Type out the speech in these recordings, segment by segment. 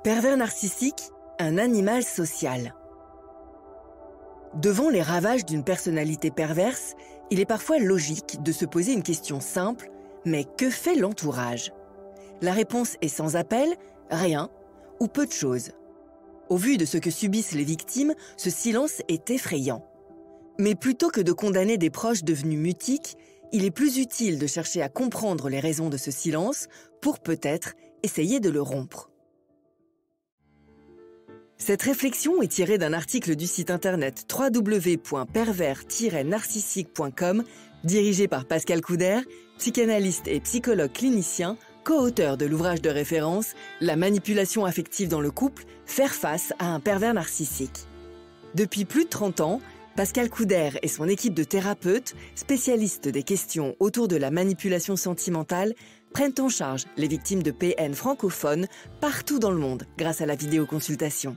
Pervers narcissique, un animal social. Devant les ravages d'une personnalité perverse, il est parfois logique de se poser une question simple, mais que fait l'entourage? La réponse est sans appel, rien ou peu de choses. Au vu de ce que subissent les victimes, ce silence est effrayant. Mais plutôt que de condamner des proches devenus mutiques, il est plus utile de chercher à comprendre les raisons de ce silence pour peut-être essayer de le rompre. Cette réflexion est tirée d'un article du site internet www.pervers-narcissique.com dirigé par Pascal Couder, psychanalyste et psychologue clinicien, co-auteur de l'ouvrage de référence « La manipulation affective dans le couple, faire face à un pervers narcissique ». Depuis plus de 30 ans, Pascal Couder et son équipe de thérapeutes, spécialistes des questions autour de la manipulation sentimentale, prennent en charge les victimes de PN francophones partout dans le monde grâce à la vidéoconsultation.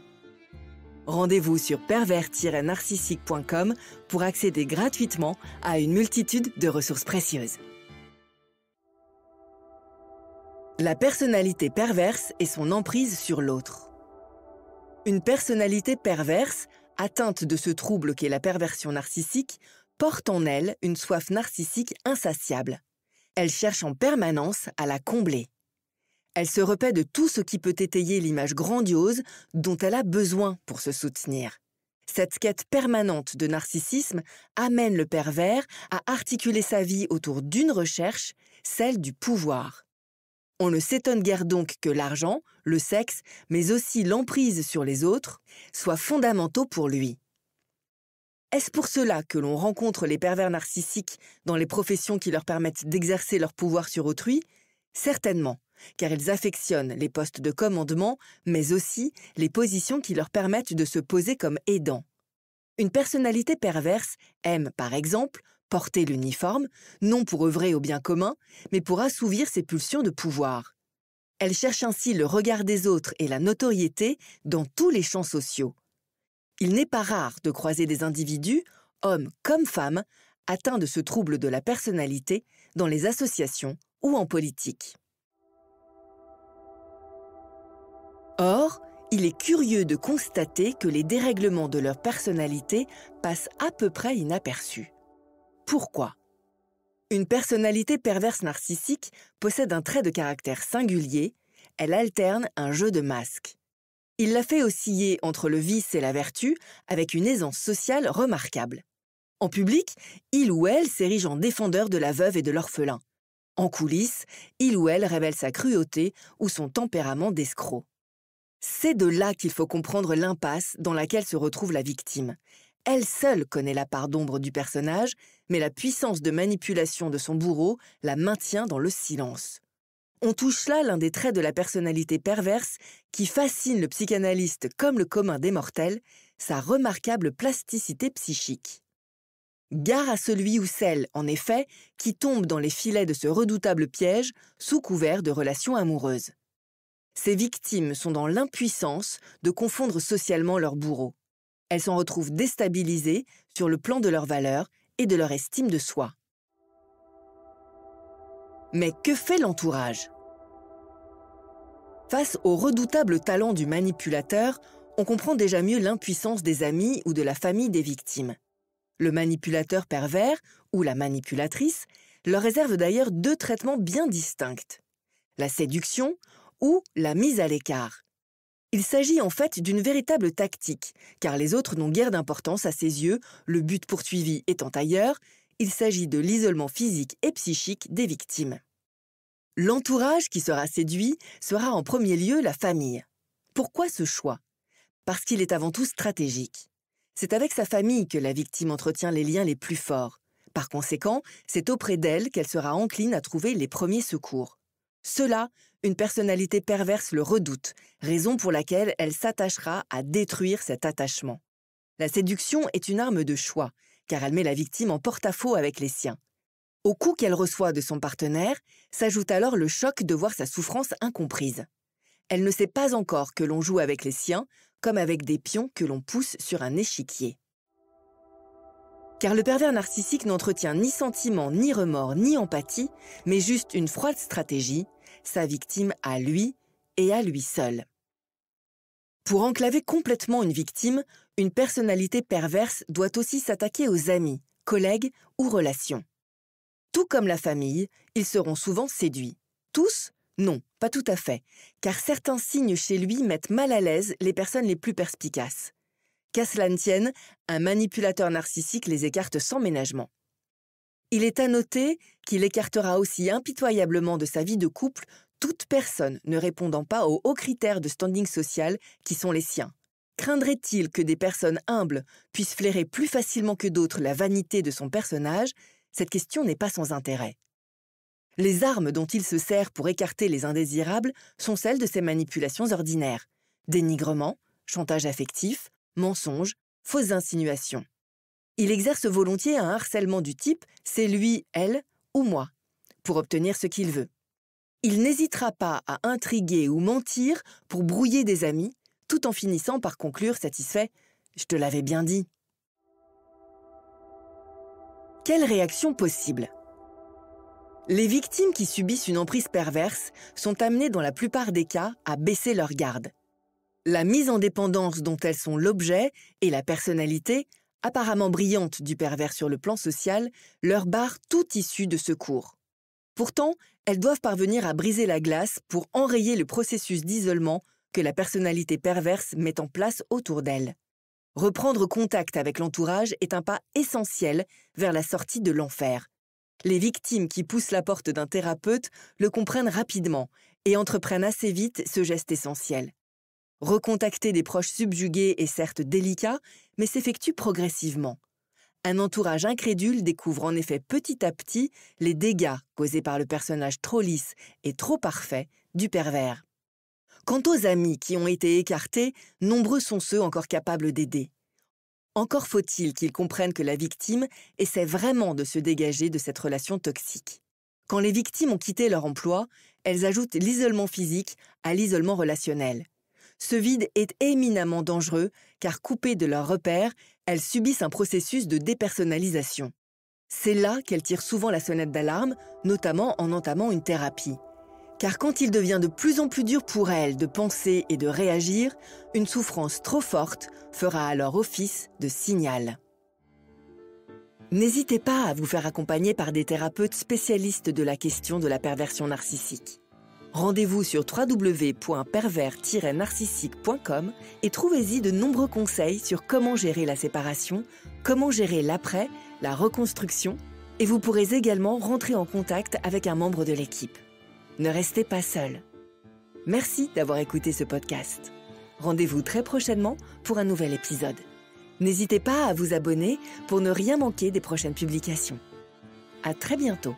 Rendez-vous sur pervers-narcissique.com pour accéder gratuitement à une multitude de ressources précieuses. La personnalité perverse et son emprise sur l'autre. Une personnalité perverse, atteinte de ce trouble qu'est la perversion narcissique, porte en elle une soif narcissique insatiable. Elle cherche en permanence à la combler. Elle se repaît de tout ce qui peut étayer l'image grandiose dont elle a besoin pour se soutenir. Cette quête permanente de narcissisme amène le pervers à articuler sa vie autour d'une recherche, celle du pouvoir. On ne s'étonne guère donc que l'argent, le sexe, mais aussi l'emprise sur les autres, soient fondamentaux pour lui. Est-ce pour cela que l'on rencontre les pervers narcissiques dans les professions qui leur permettent d'exercer leur pouvoir sur autrui? Certainement, car ils affectionnent les postes de commandement, mais aussi les positions qui leur permettent de se poser comme aidants. Une personnalité perverse aime, par exemple, porter l'uniforme, non pour œuvrer au bien commun, mais pour assouvir ses pulsions de pouvoir. Elle cherche ainsi le regard des autres et la notoriété dans tous les champs sociaux. Il n'est pas rare de croiser des individus, hommes comme femmes, atteints de ce trouble de la personnalité dans les associations ou en politique. Or, il est curieux de constater que les dérèglements de leur personnalité passent à peu près inaperçus. Pourquoi? Une personnalité perverse narcissique possède un trait de caractère singulier, elle alterne un jeu de masques. Il la fait osciller entre le vice et la vertu avec une aisance sociale remarquable. En public, il ou elle s'érige en défendeur de la veuve et de l'orphelin. En coulisses, il ou elle révèle sa cruauté ou son tempérament d'escroc. C'est de là qu'il faut comprendre l'impasse dans laquelle se retrouve la victime. Elle seule connaît la part d'ombre du personnage, mais la puissance de manipulation de son bourreau la maintient dans le silence. On touche là l'un des traits de la personnalité perverse qui fascine le psychanalyste comme le commun des mortels, sa remarquable plasticité psychique. Gare à celui ou celle, en effet, qui tombe dans les filets de ce redoutable piège sous couvert de relations amoureuses. Ces victimes sont dans l'impuissance de confondre socialement leurs bourreaux. Elles s'en retrouvent déstabilisées sur le plan de leurs valeurs et de leur estime de soi. Mais que fait l'entourage? Face au redoutable talent du manipulateur, on comprend déjà mieux l'impuissance des amis ou de la famille des victimes. Le manipulateur pervers, ou la manipulatrice, leur réserve d'ailleurs deux traitements bien distincts. La séduction ou la mise à l'écart. Il s'agit en fait d'une véritable tactique, car les autres n'ont guère d'importance à ses yeux, le but poursuivi étant ailleurs, il s'agit de l'isolement physique et psychique des victimes. L'entourage qui sera séduit sera en premier lieu la famille. Pourquoi ce choix? Parce qu'il est avant tout stratégique. C'est avec sa famille que la victime entretient les liens les plus forts. Par conséquent, c'est auprès d'elle qu'elle sera encline à trouver les premiers secours. Cela, une personnalité perverse le redoute, raison pour laquelle elle s'attachera à détruire cet attachement. La séduction est une arme de choix, car elle met la victime en porte-à-faux avec les siens. Au coup qu'elle reçoit de son partenaire, s'ajoute alors le choc de voir sa souffrance incomprise. Elle ne sait pas encore que l'on joue avec les siens, comme avec des pions que l'on pousse sur un échiquier. Car le pervers narcissique n'entretient ni sentiment, ni remords, ni empathie, mais juste une froide stratégie, sa victime à lui et à lui seul. Pour enclaver complètement une victime, une personnalité perverse doit aussi s'attaquer aux amis, collègues ou relations. Tout comme la famille, ils seront souvent séduits. Tous? Non, pas tout à fait, car certains signes chez lui mettent mal à l'aise les personnes les plus perspicaces. Qu'à cela ne tienne, un manipulateur narcissique les écarte sans ménagement. Il est à noter qu'il écartera aussi impitoyablement de sa vie de couple toute personne ne répondant pas aux hauts critères de standing social qui sont les siens. Craindrait-il que des personnes humbles puissent flairer plus facilement que d'autres la vanité de son personnage? Cette question n'est pas sans intérêt. Les armes dont il se sert pour écarter les indésirables sont celles de ses manipulations ordinaires. Dénigrement, chantage affectif, mensonges, fausses insinuations. Il exerce volontiers un harcèlement du type « c'est lui, elle ou moi » pour obtenir ce qu'il veut. Il n'hésitera pas à intriguer ou mentir pour brouiller des amis, tout en finissant par conclure satisfait « je te l'avais bien dit ». Quelle réaction possible? Les victimes qui subissent une emprise perverse sont amenées dans la plupart des cas à baisser leur garde. La mise en dépendance dont elles sont l'objet et la personnalité, apparemment brillante du pervers sur le plan social, leur barrent toute issue de secours. Pourtant, elles doivent parvenir à briser la glace pour enrayer le processus d'isolement que la personnalité perverse met en place autour d'elles. Reprendre contact avec l'entourage est un pas essentiel vers la sortie de l'enfer. Les victimes qui poussent la porte d'un thérapeute le comprennent rapidement et entreprennent assez vite ce geste essentiel. Recontacter des proches subjugués est certes délicat, mais s'effectue progressivement. Un entourage incrédule découvre en effet petit à petit les dégâts causés par le personnage trop lisse et trop parfait du pervers. Quant aux amis qui ont été écartés, nombreux sont ceux encore capables d'aider. Encore faut-il qu'ils comprennent que la victime essaie vraiment de se dégager de cette relation toxique. Quand les victimes ont quitté leur emploi, elles ajoutent l'isolement physique à l'isolement relationnel. Ce vide est éminemment dangereux car coupées de leurs repères, elles subissent un processus de dépersonnalisation. C'est là qu'elles tirent souvent la sonnette d'alarme, notamment en entamant une thérapie. Car quand il devient de plus en plus dur pour elles de penser et de réagir, une souffrance trop forte fera alors office de signal. N'hésitez pas à vous faire accompagner par des thérapeutes spécialistes de la question de la perversion narcissique. Rendez-vous sur www.pervers-narcissique.com et trouvez-y de nombreux conseils sur comment gérer la séparation, comment gérer l'après, la reconstruction, et vous pourrez également rentrer en contact avec un membre de l'équipe. Ne restez pas seul. Merci d'avoir écouté ce podcast. Rendez-vous très prochainement pour un nouvel épisode. N'hésitez pas à vous abonner pour ne rien manquer des prochaines publications. À très bientôt.